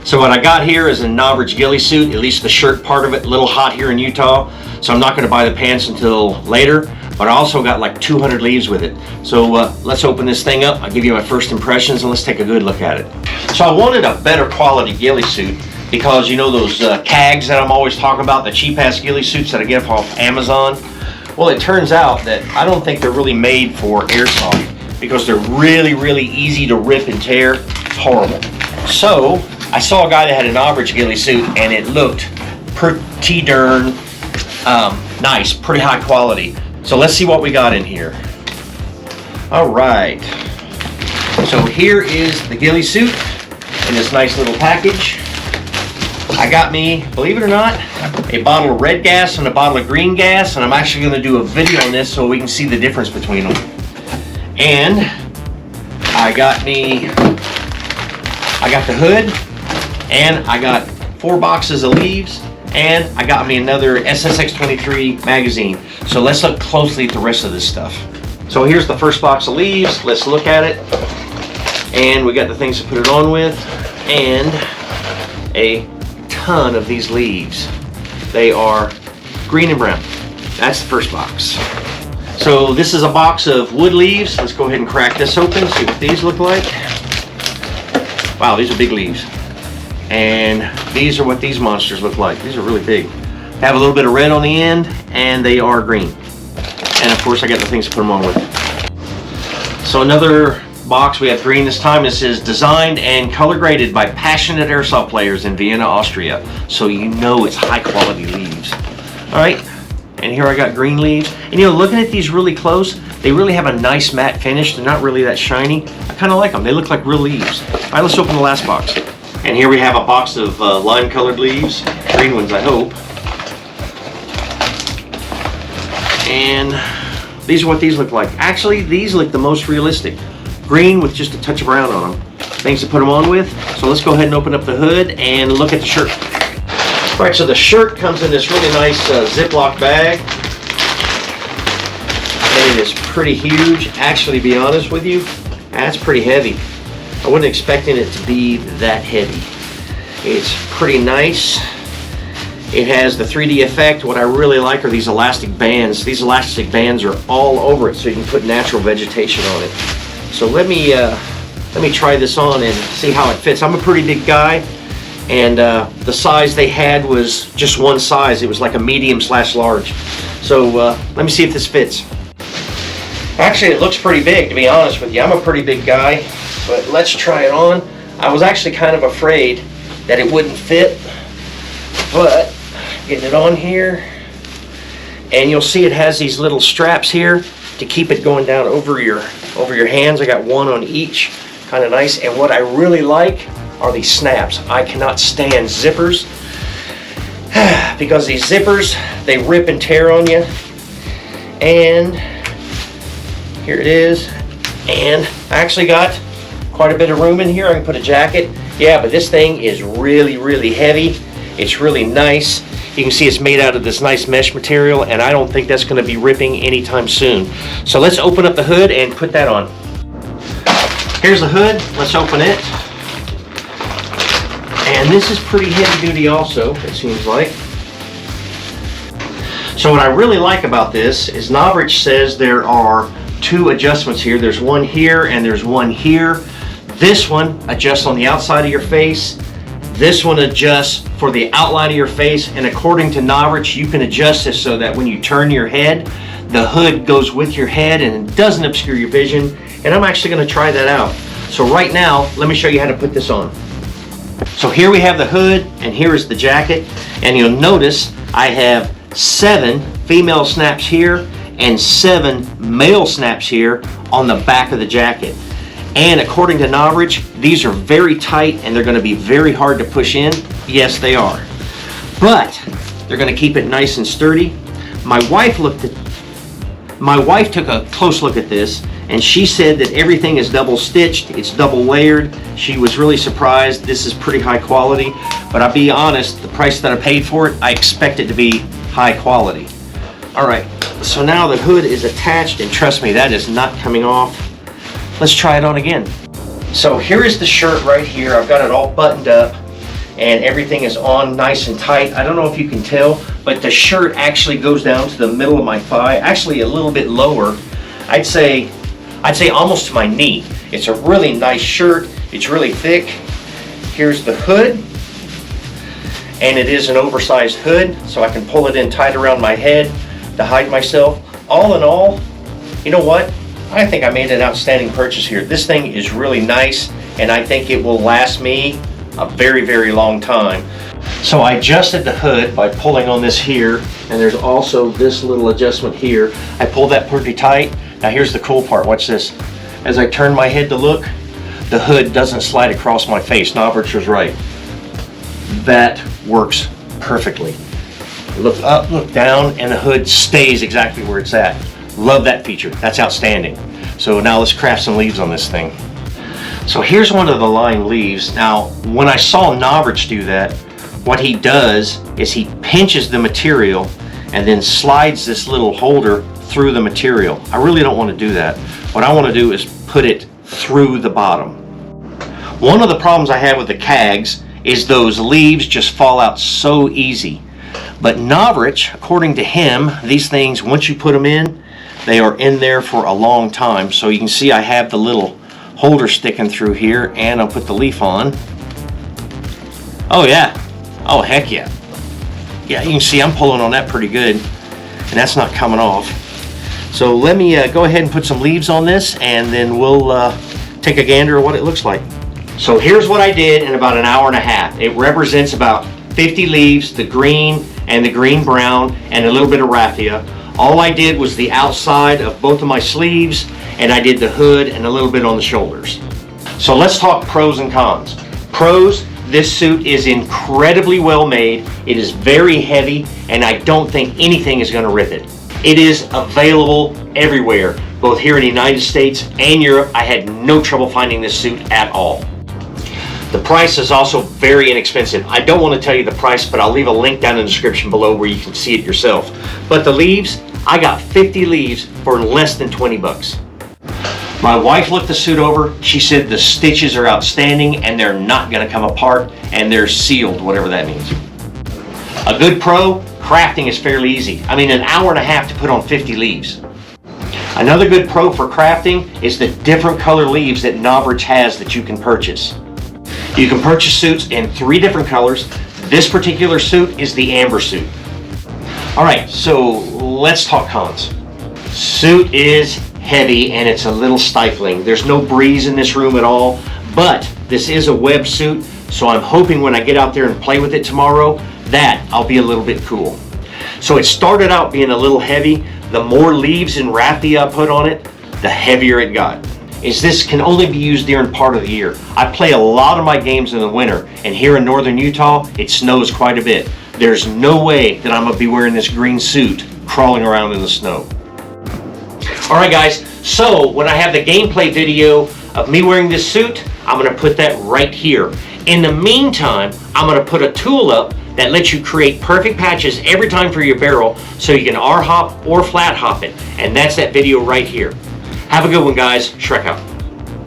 So what I got here is a Novritsch Ghille Suit, at least the shirt part of it, a little hot here in Utah. So I'm not going to buy the pants until later, but I also got like 200 leaves with it. So let's open this thing up. I'll give you my first impressions and let's take a good look at it. So I wanted a better quality ghille suit because you know those CAGs that I'm always talking about, the cheap ass ghille suits that I get off Amazon. Well, it turns out that I don't think they're really made for airsoft because they're really easy to rip and tear. Horrible. So I saw a guy that had a Novritsch Ghille Suit and it looked pretty darn nice, pretty high quality. So let's see what we got in here. All right. So here is the ghille suit in this nice little package. I got me, believe it or not, a bottle of red gas and a bottle of green gas, and I'm actually going to do a video on this so we can see the difference between them. And I got the hood, and I got 4 boxes of leaves, and I got me another SSX23 magazine. So let's look closely at the rest of this stuff. So here's the first box of leaves. Let's look at it. And we got the things to put it on with, and a ton of these leaves. They are green and brown. That's the first box. So this is a box of wood leaves. Let's go ahead and crack this open, see what these look like. Wow, these are big leaves. And these are what these monsters look like. These are really big. They have a little bit of red on the end, and they are green. And of course I got the things to put them on with. So another box, we have green this time. This is designed and color graded by passionate airsoft players in Vienna, Austria. So you know it's high quality leaves. All right, and here I got green leaves. And you know, looking at these really close, they really have a nice matte finish. They're not really that shiny. I kind of like them. They look like real leaves. All right, let's open the last box. And here we have a box of lime colored leaves, green ones I hope. And these are what these look like. Actually, these look the most realistic. Green with just a touch of brown on them. Things to put them on with. So let's go ahead and open up the hood and look at the shirt. All right, so the shirt comes in this really nice Ziploc bag. And it is pretty huge. Actually, to be honest with you, that's pretty heavy. I wasn't expecting it to be that heavy. It's pretty nice. It has the 3D effect. What I really like are these elastic bands. These elastic bands are all over it, so you can put natural vegetation on it. So let me try this on and see how it fits. I'm a pretty big guy, and the size they had was just one size. It was like a medium/large. So let me see if this fits. Actually, it looks pretty big, to be honest with you. I'm a pretty big guy, but let's try it on. I was actually kind of afraid that it wouldn't fit, but getting it on here, and you'll see it has these little straps here to keep it going down over your hands. I got one on each, kind of nice. And what I really like are these snaps. I cannot stand zippers because these zippers, they rip and tear on you. And here it is. And I actually got quite a bit of room in here. I can put a jacket. Yeah, but this thing is really heavy. It's really nice. You can see it's made out of this nice mesh material, and I don't think that's going to be ripping anytime soon. So let's open up the hood and put that on. Here's the hood. Let's open it. And this is pretty heavy duty also, it seems like. So what I really like about this is Novritsch says there are 2 adjustments here. There's one here and there's one here. This one adjusts on the outside of your face. This one adjusts for the outline of your face, and according to Novritsch, you can adjust this so that when you turn your head, the hood goes with your head and it doesn't obscure your vision. And I'm actually going to try that out. So right now, let me show you how to put this on. So here we have the hood, and here is the jacket. And you'll notice I have 7 female snaps here and 7 male snaps here on the back of the jacket. And according to Novritsch, these are very tight and they're going to be very hard to push in. Yes, they are. But they're going to keep it nice and sturdy. My wife took a close look at this, and she said that everything is double stitched, it's double layered. She was really surprised. This is pretty high quality, but I'll be honest, the price that I paid for it, I expect it to be high quality. All right, so now the hood is attached, and trust me, that is not coming off. Let's try it on again. So here is the shirt right here. I've got it all buttoned up. and everything is on nice and tight. I don't know if you can tell, but the shirt actually goes down to the middle of my thigh, actually a little bit lower. I'd say almost to my knee. It's a really nice shirt. It's really thick. Here's the hood, and it is an oversized hood, so I can pull it in tight around my head to hide myself. All in all, you know what? I think I made an outstanding purchase here. This thing is really nice, and I think it will last me a very, very long time. So I adjusted the hood by pulling on this here, and there's also this little adjustment here. I pulled that pretty tight. Now here's the cool part, watch this. As I turn my head to look, the hood doesn't slide across my face. Novritsch was right. That works perfectly. Look up, look down, and the hood stays exactly where it's at. Love that feature, that's outstanding. So now let's craft some leaves on this thing. So here's one of the lined leaves. Now, when I saw Novritsch do that, what he does is he pinches the material and then slides this little holder through the material. I really don't want to do that. What I want to do is put it through the bottom. One of the problems I have with the CAGs is those leaves just fall out so easy. But Novritsch, according to him, these things, once you put them in, they are in there for a long time. So you can see I have the little holder sticking through here, and I'll put the leaf on. Oh yeah, oh heck yeah. Yeah, you can see I'm pulling on that pretty good, and that's not coming off. So let me go ahead and put some leaves on this, and then we'll take a gander at what it looks like. So here's what I did in about an hour and a half. It represents about 50 leaves, the green and the green brown, and a little bit of raffia. All I did was the outside of both of my sleeves, and I did the hood and a little bit on the shoulders. So let's talk pros and cons. Pros, this suit is incredibly well made. It is very heavy, and I don't think anything is going to rip it. It is available everywhere, both here in the United States and Europe. I had no trouble finding this suit at all. The price is also very inexpensive. I don't want to tell you the price, but I'll leave a link down in the description below where you can see it yourself. But the leaves, I got 50 leaves for less than 20 bucks. My wife looked the suit over. She said the stitches are outstanding and they're not going to come apart, and they're sealed, whatever that means. A good pro, crafting is fairly easy. I mean, an hour and a half to put on 50 leaves. Another good pro for crafting is the different color leaves that Novritsch has that you can purchase. You can purchase suits in 3 different colors. This particular suit is the amber suit. Alright, so let's talk cons. Suit is heavy and it's a little stifling. There's no breeze in this room at all, but this is a web suit, so I'm hoping when I get out there and play with it tomorrow that I'll be a little bit cool. So it started out being a little heavy. The more leaves and raffia I put on it, the heavier it got. This can only be used during part of the year. I play a lot of my games in the winter, and here in northern Utah, it snows quite a bit. There's no way that I'm gonna be wearing this green suit crawling around in the snow. All right guys, so when I have the gameplay video of me wearing this suit, I'm gonna put that right here. In the meantime, I'm gonna put a tool up that lets you create perfect patches every time for your barrel, so you can R-hop or flat hop it, and that's that video right here. Have a good one, guys. Shreq out.